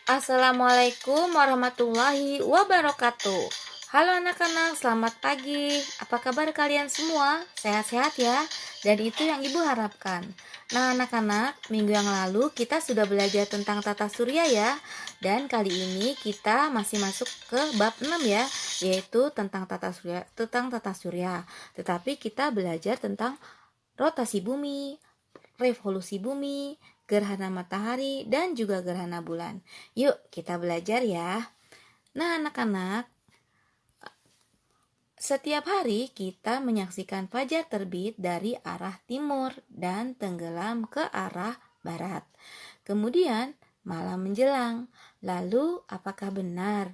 Assalamualaikum warahmatullahi wabarakatuh. Halo anak-anak, selamat pagi. Apa kabar kalian semua? Sehat-sehat ya? Dan itu yang Ibu harapkan. Nah anak-anak, minggu yang lalu kita sudah belajar tentang tata surya ya. Dan kali ini kita masih masuk ke bab 6 ya, yaitu tentang tata surya. Tetapi kita belajar tentang rotasi bumi, revolusi bumi, gerhana matahari, dan juga gerhana bulan. Yuk, kita belajar ya. Nah, anak-anak, setiap hari kita menyaksikan fajar terbit dari arah timur dan tenggelam ke arah barat. Kemudian, malam menjelang. Lalu, apakah benar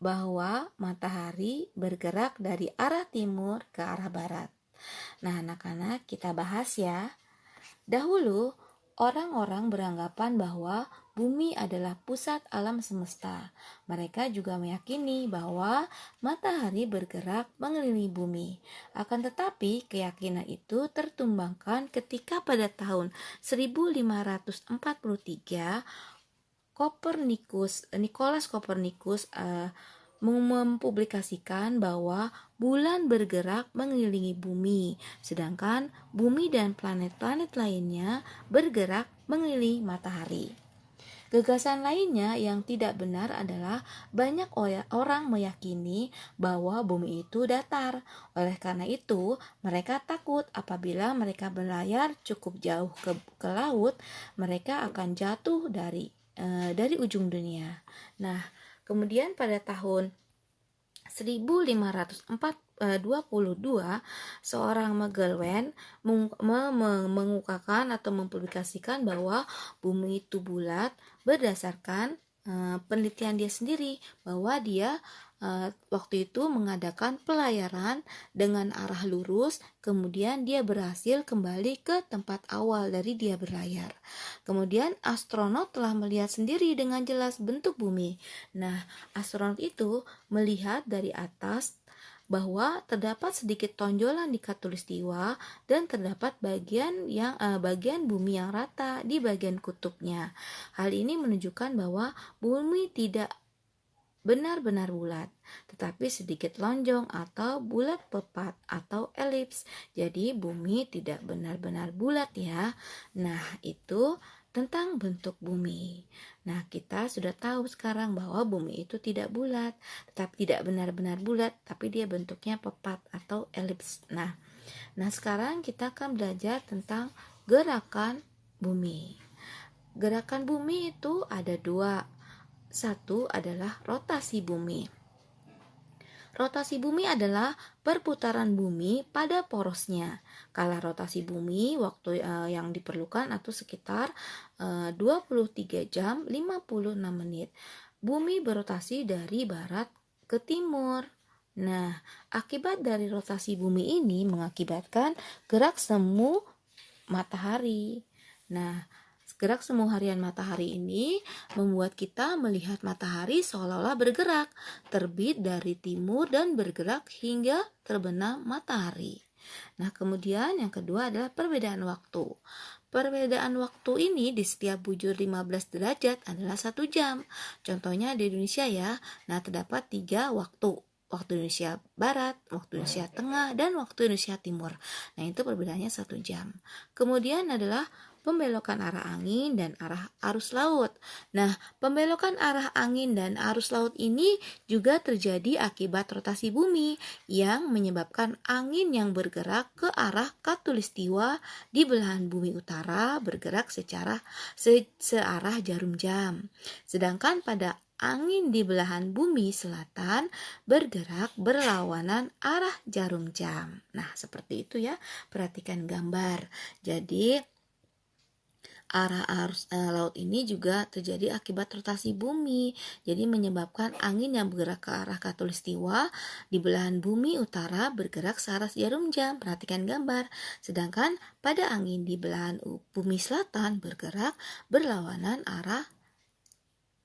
bahwa matahari bergerak dari arah timur ke arah barat? Nah, anak-anak, kita bahas ya. Dahulu, orang-orang beranggapan bahwa bumi adalah pusat alam semesta. Mereka juga meyakini bahwa matahari bergerak mengelilingi bumi. Akan tetapi, keyakinan itu tertumbangkan ketika pada tahun 1543 Nicolaus Copernicus mempublikasikan bahwa bulan bergerak mengelilingi bumi, sedangkan bumi dan planet-planet lainnya bergerak mengelilingi matahari. Gagasan lainnya yang tidak benar adalah banyak orang meyakini bahwa bumi itu datar. Oleh karena itu, mereka takut apabila mereka berlayar cukup jauh ke laut, mereka akan jatuh dari ujung dunia. Nah, kemudian pada tahun 1522, seorang McGowan mengungkapkan atau mempublikasikan bahwa bumi itu bulat berdasarkan penelitian dia sendiri, bahwa dia waktu itu mengadakan pelayaran dengan arah lurus, kemudian dia berhasil kembali ke tempat awal dari dia berlayar. Kemudian astronot telah melihat sendiri dengan jelas bentuk bumi. Nah, astronot itu melihat dari atas bahwa terdapat sedikit tonjolan di khatulistiwa dan terdapat bagian bumi yang rata di bagian kutubnya. Hal ini menunjukkan bahwa bumi tidak benar-benar bulat, tetapi sedikit lonjong atau bulat pepat atau elips. Jadi bumi tidak benar-benar bulat ya. Nah, itu tentang bentuk bumi. Nah, kita sudah tahu sekarang bahwa bumi itu tidak bulat, tetapi tidak benar-benar bulat, tapi dia bentuknya pepat atau elips. Nah, sekarang kita akan belajar tentang gerakan bumi. Gerakan bumi itu ada dua. Satu adalah rotasi bumi. Rotasi bumi adalah perputaran bumi pada porosnya. Kala rotasi bumi waktu yang diperlukan atau sekitar 23 jam 56 menit. Bumi berotasi dari barat ke timur. Nah, akibat dari rotasi bumi ini mengakibatkan gerak semu matahari. Nah, gerak semu harian matahari ini membuat kita melihat matahari seolah-olah bergerak, terbit dari timur dan bergerak hingga terbenam matahari. Nah, kemudian yang kedua adalah perbedaan waktu. Perbedaan waktu ini di setiap bujur 15 derajat adalah 1 jam. Contohnya di Indonesia ya. Nah, terdapat 3 waktu. Waktu Indonesia Barat, waktu Indonesia Tengah, dan waktu Indonesia Timur. Nah, itu perbedaannya 1 jam. Kemudian adalah pembelokan arah angin dan arah arus laut. Nah, pembelokan arah angin dan arus laut ini juga terjadi akibat rotasi bumi yang menyebabkan angin yang bergerak ke arah khatulistiwa di belahan bumi utara bergerak searah jarum jam. Sedangkan pada angin di belahan bumi selatan bergerak berlawanan arah jarum jam. Nah, seperti itu ya. Perhatikan gambar. Jadi, arah arus laut ini juga terjadi akibat rotasi bumi. Jadi menyebabkan angin yang bergerak ke arah khatulistiwa di belahan bumi utara bergerak searah jarum jam. Perhatikan gambar. Sedangkan pada angin di belahan bumi selatan bergerak berlawanan arah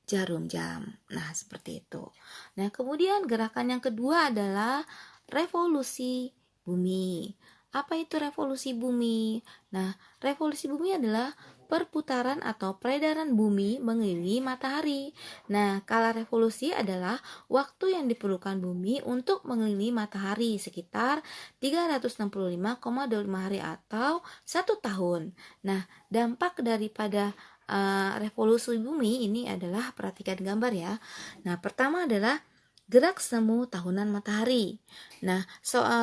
jarum jam. Nah, seperti itu. Nah, kemudian gerakan yang kedua adalah revolusi bumi. Apa itu revolusi bumi? Nah, revolusi bumi adalah perputaran atau peredaran bumi mengelilingi matahari. Nah, kala revolusi adalah waktu yang diperlukan bumi untuk mengelilingi matahari sekitar 365,25 hari atau 1 tahun. Nah, dampak daripada revolusi bumi ini adalah, perhatikan gambar ya. Nah, pertama adalah gerak semu tahunan matahari. Nah,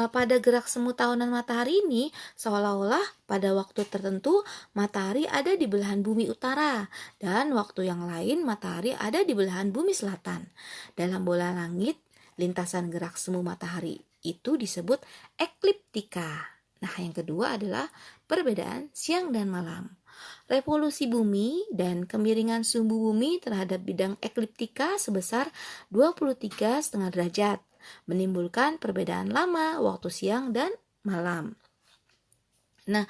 pada gerak semu tahunan matahari ini seolah-olah pada waktu tertentu matahari ada di belahan bumi utara dan waktu yang lain matahari ada di belahan bumi selatan. Dalam bola langit, lintasan gerak semu matahari itu disebut ekliptika. Nah, yang kedua adalah perbedaan siang dan malam. Revolusi bumi dan kemiringan sumbu bumi terhadap bidang ekliptika sebesar 23,5 derajat, menimbulkan perbedaan lama waktu siang dan malam. Nah,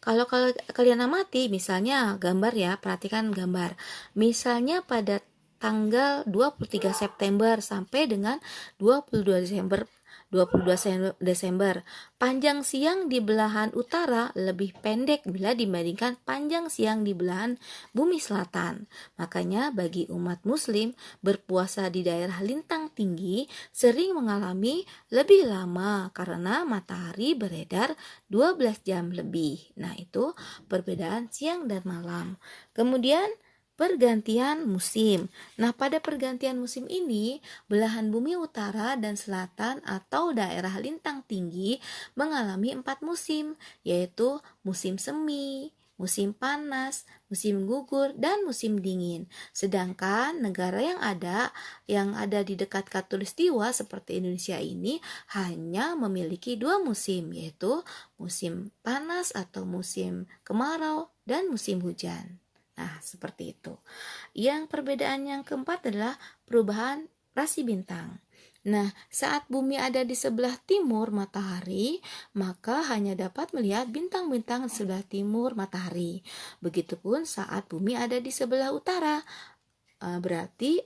kalau kalian amati, misalnya gambar ya, perhatikan gambar. Misalnya pada tanggal 23 September sampai dengan 22 Desember, panjang siang di belahan utara lebih pendek bila dibandingkan panjang siang di belahan bumi selatan. Makanya bagi umat muslim berpuasa di daerah lintang tinggi sering mengalami lebih lama karena matahari beredar 12 jam lebih. Nah, itu perbedaan siang dan malam. Kemudian pergantian musim. Nah, pada pergantian musim ini, belahan bumi utara dan selatan atau daerah lintang tinggi mengalami 4 musim, yaitu musim semi, musim panas, musim gugur, dan musim dingin. Sedangkan negara yang ada di dekat Khatulistiwa seperti Indonesia ini hanya memiliki 2 musim, yaitu musim panas atau musim kemarau dan musim hujan. Nah, seperti itu. Yang perbedaan yang keempat adalah perubahan rasi bintang. Nah, saat bumi ada di sebelah timur matahari, maka hanya dapat melihat bintang-bintang di sebelah timur matahari. Begitupun saat bumi ada di sebelah utara, berarti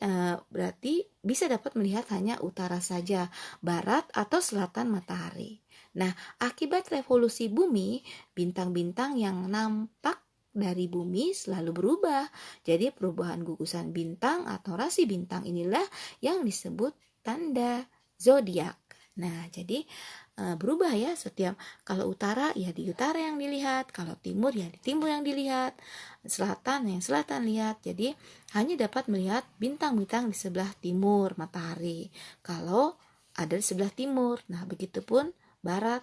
bisa dapat melihat hanya utara saja, barat atau selatan matahari. Nah, akibat revolusi bumi, bintang-bintang yang nampak dari bumi selalu berubah. Jadi perubahan gugusan bintang atau rasi bintang inilah yang disebut tanda zodiak. Nah, jadi berubah ya setiap, kalau utara ya di utara yang dilihat, kalau timur ya di timur yang dilihat, selatan yang selatan lihat. Jadi hanya dapat melihat bintang-bintang di sebelah timur matahari kalau ada di sebelah timur. Nah, begitupun barat,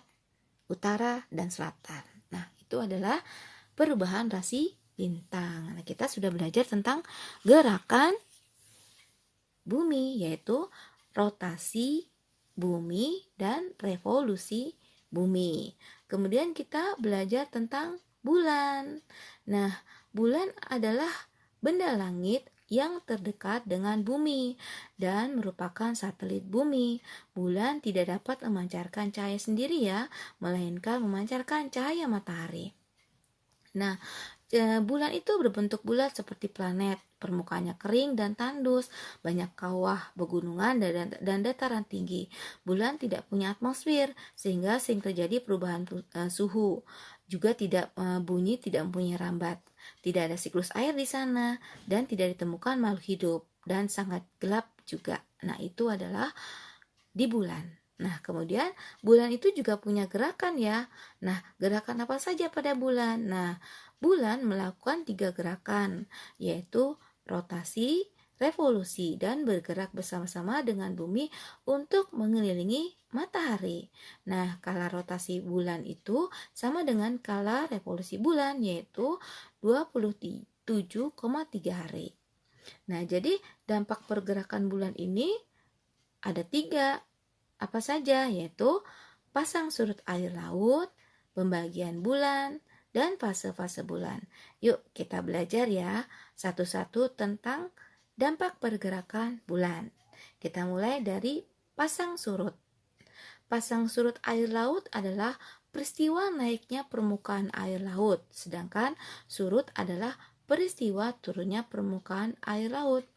utara, dan selatan. Nah, itu adalah perubahan rasi bintang. Nah, kita sudah belajar tentang gerakan bumi, yaitu rotasi bumi dan revolusi bumi. Kemudian kita belajar tentang bulan. Nah, bulan adalah benda langit yang terdekat dengan bumi dan merupakan satelit bumi. Bulan tidak dapat memancarkan cahaya sendiri ya, melainkan memancarkan cahaya matahari. Nah, bulan itu berbentuk bulat seperti planet, permukaannya kering dan tandus, banyak kawah, pegunungan, dan dataran tinggi. Bulan tidak punya atmosfer, sehingga sering terjadi perubahan suhu. Juga tidak bunyi, tidak mempunyai rambat. Tidak ada siklus air di sana, dan tidak ditemukan makhluk hidup, dan sangat gelap juga. Nah, itu adalah di bulan. Nah, kemudian bulan itu juga punya gerakan ya. Nah, gerakan apa saja pada bulan? Nah, bulan melakukan 3 gerakan, yaitu rotasi, revolusi, dan bergerak bersama-sama dengan bumi untuk mengelilingi matahari. Nah, kala rotasi bulan itu sama dengan kala revolusi bulan, yaitu 27,3 hari. Nah, jadi dampak pergerakan bulan ini ada 3. Apa saja? Yaitu pasang surut air laut, pembagian bulan, dan fase-fase bulan. Yuk kita belajar ya satu-satu tentang dampak pergerakan bulan. Kita mulai dari pasang surut. Pasang surut air laut adalah peristiwa naiknya permukaan air laut, sedangkan surut adalah peristiwa turunnya permukaan air laut.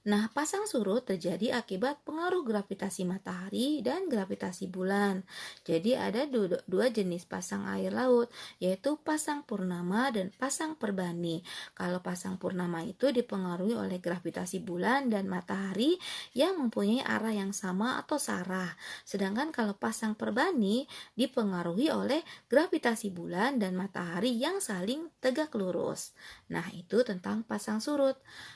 Nah, pasang surut terjadi akibat pengaruh gravitasi matahari dan gravitasi bulan. Jadi ada dua jenis pasang air laut, yaitu pasang purnama dan pasang perbani. Kalau pasang purnama itu dipengaruhi oleh gravitasi bulan dan matahari yang mempunyai arah yang sama atau sarah. Sedangkan kalau pasang perbani dipengaruhi oleh gravitasi bulan dan matahari yang saling tegak lurus. Nah, itu tentang pasang surut.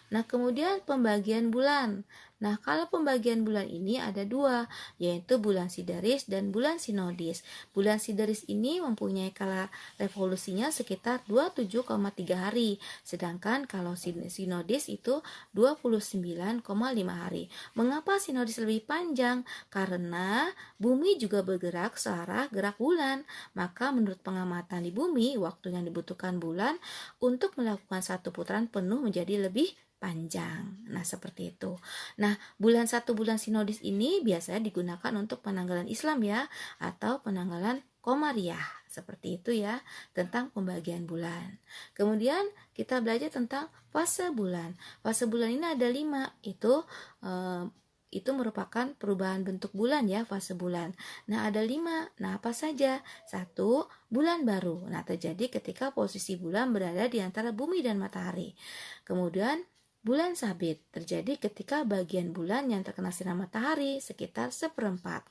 Nah, kemudian pembagian bulan. Nah, kalau pembagian bulan ini ada dua, yaitu bulan sideris dan bulan sinodis. Bulan sideris ini mempunyai kala revolusinya sekitar 27,3 hari, sedangkan kalau sinodis itu 29,5 hari. Mengapa sinodis lebih panjang? Karena bumi juga bergerak searah gerak bulan. Maka menurut pengamatan di bumi, waktu yang dibutuhkan bulan untuk melakukan satu putaran penuh menjadi lebih panjang. Nah, seperti itu. Nah, bulan sinodis ini biasanya digunakan untuk penanggalan Islam ya, atau penanggalan Komariah. Seperti itu ya, tentang pembagian bulan. Kemudian kita belajar tentang fase bulan. Fase bulan ini ada 5, itu merupakan perubahan bentuk bulan ya, fase bulan. Nah, ada 5. Nah, apa saja? 1, bulan baru. Nah, terjadi ketika posisi bulan berada di antara bumi dan matahari. Kemudian bulan sabit terjadi ketika bagian bulan yang terkena sinar matahari sekitar 1/4.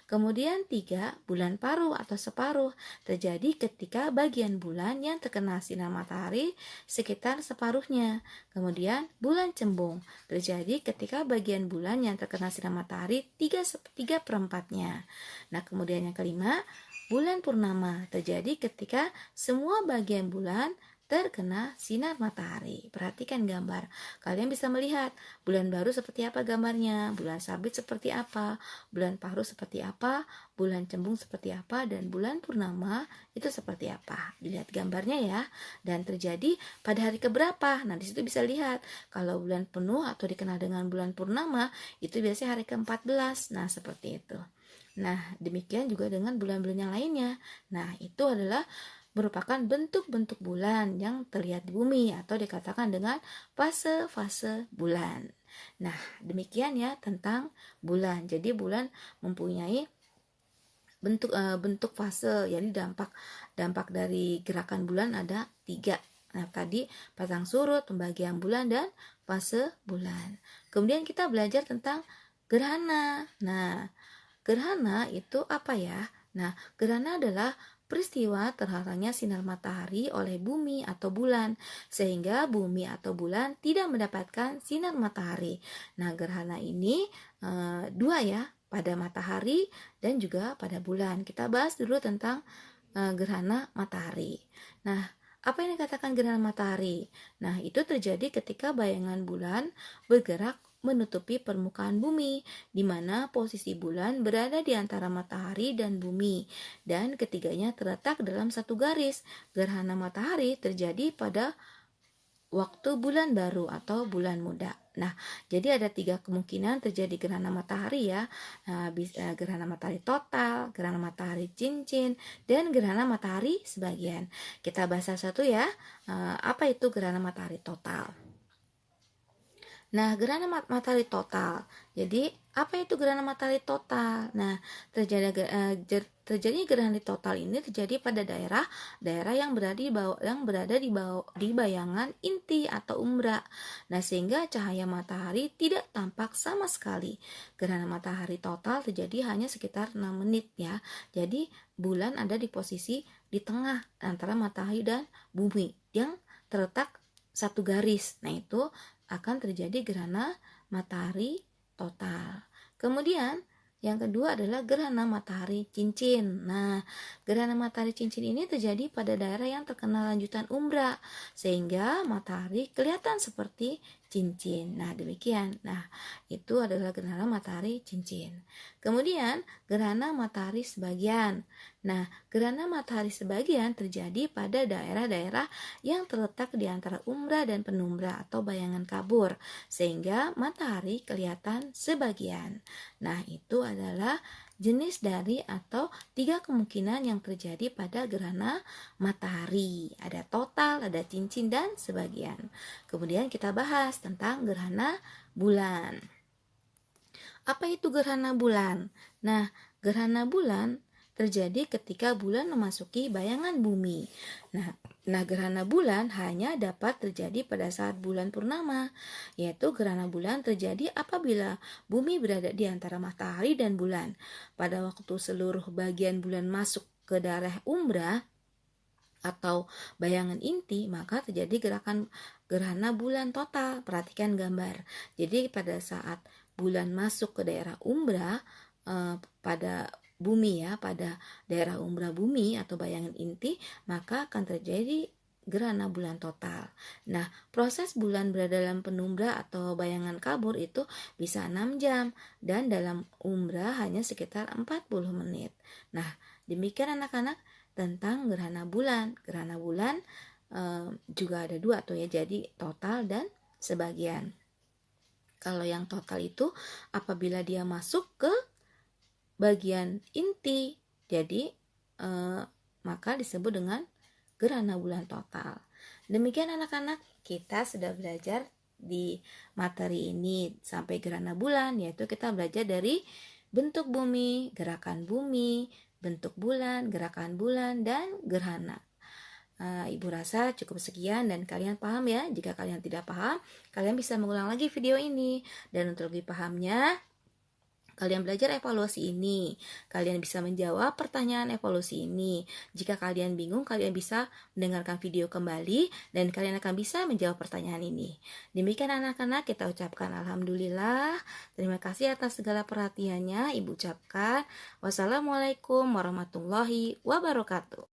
Kemudian 3, bulan paruh atau separuh terjadi ketika bagian bulan yang terkena sinar matahari sekitar separuhnya. Kemudian bulan cembung terjadi ketika bagian bulan yang terkena sinar matahari 3/4-nya. Nah, kemudian yang kelima, bulan purnama terjadi ketika semua bagian bulan terkena sinar matahari. Perhatikan gambar. Kalian bisa melihat bulan baru seperti apa gambarnya, bulan sabit seperti apa, bulan paruh seperti apa, bulan cembung seperti apa, dan bulan purnama itu seperti apa. Dilihat gambarnya ya. Dan terjadi pada hari keberapa. Nah, di situ bisa lihat kalau bulan penuh atau dikenal dengan bulan purnama itu biasanya hari ke-14. Nah, seperti itu. Nah, demikian juga dengan bulan-bulan yang lainnya. Nah, itu adalah merupakan bentuk-bentuk bulan yang terlihat di bumi atau dikatakan dengan fase-fase bulan. Nah, demikian ya tentang bulan. Jadi bulan mempunyai bentuk fase, jadi dampak dari gerakan bulan ada 3. Nah, tadi pasang surut, pembagian bulan, dan fase bulan. Kemudian kita belajar tentang gerhana. Nah, gerhana itu apa ya? Nah, gerhana adalah peristiwa terhalangnya sinar matahari oleh bumi atau bulan, sehingga bumi atau bulan tidak mendapatkan sinar matahari. Nah, gerhana ini 2 ya, pada matahari dan juga pada bulan. Kita bahas dulu tentang gerhana matahari. Nah, apa yang dikatakan gerhana matahari? Nah, itu terjadi ketika bayangan bulan bergerak menutupi permukaan bumi, di mana posisi bulan berada di antara matahari dan bumi, dan ketiganya terletak dalam satu garis. Gerhana matahari terjadi pada waktu bulan baru atau bulan muda. Nah, jadi ada 3 kemungkinan terjadi gerhana matahari ya. Bisa gerhana matahari total, gerhana matahari cincin, dan gerhana matahari sebagian. Kita bahas satu ya. Apa itu gerhana matahari total? Nah, gerhana matahari total. Jadi, apa itu gerhana matahari total? Nah, terjadi gerhana total ini terjadi pada daerah yang berada di bayangan inti atau umbra. Nah, sehingga cahaya matahari tidak tampak sama sekali. Gerhana matahari total terjadi hanya sekitar 6 menit ya. Jadi, bulan ada di posisi di tengah antara matahari dan bumi yang terletak satu garis. Nah, itu akan terjadi gerhana matahari total. Kemudian yang kedua adalah gerhana matahari cincin. Nah, gerhana matahari cincin ini terjadi pada daerah yang terkena lanjutan umbra, sehingga matahari kelihatan seperti cincin. Nah, demikian. Nah, itu adalah gerhana matahari cincin. Kemudian, gerhana matahari sebagian. Nah, gerhana matahari sebagian terjadi pada daerah-daerah yang terletak di antara umbra dan penumbra atau bayangan kabur, sehingga matahari kelihatan sebagian. Nah, itu adalah jenis dari atau 3 kemungkinan yang terjadi pada gerhana matahari. Ada total, ada cincin, dan sebagian. Kemudian kita bahas tentang gerhana bulan. Apa itu gerhana bulan? Nah, gerhana bulan terjadi ketika bulan memasuki bayangan bumi. Nah, gerhana bulan hanya dapat terjadi pada saat bulan purnama, yaitu gerhana bulan terjadi apabila bumi berada di antara matahari dan bulan. Pada waktu seluruh bagian bulan masuk ke daerah umbra atau bayangan inti, maka terjadi gerhana bulan total. Perhatikan gambar. Jadi pada saat bulan masuk ke daerah umbra pada bumi pada daerah umbra bumi atau bayangan inti, maka akan terjadi gerhana bulan total. Nah, proses bulan berada dalam penumbra atau bayangan kabur itu bisa 6 jam dan dalam umbra hanya sekitar 40 menit. Nah, demikian anak-anak tentang gerhana bulan. Gerhana bulan juga ada 2 tuh ya, jadi total dan sebagian. Kalau yang total itu apabila dia masuk ke bagian inti, jadi maka disebut dengan gerhana bulan total. Demikian anak-anak, kita sudah belajar di materi ini sampai gerhana bulan, yaitu kita belajar dari bentuk bumi, gerakan bumi, bentuk bulan, gerakan bulan, dan gerhana. Ibu rasa cukup sekian dan kalian paham ya. Jika kalian tidak paham, kalian bisa mengulang lagi video ini. Dan untuk lebih pahamnya, kalian belajar evaluasi ini. Kalian bisa menjawab pertanyaan evaluasi ini. Jika kalian bingung, kalian bisa mendengarkan video kembali dan kalian akan bisa menjawab pertanyaan ini. Demikian anak-anak, kita ucapkan alhamdulillah. Terima kasih atas segala perhatiannya. Ibu ucapkan wassalamualaikum warahmatullahi wabarakatuh.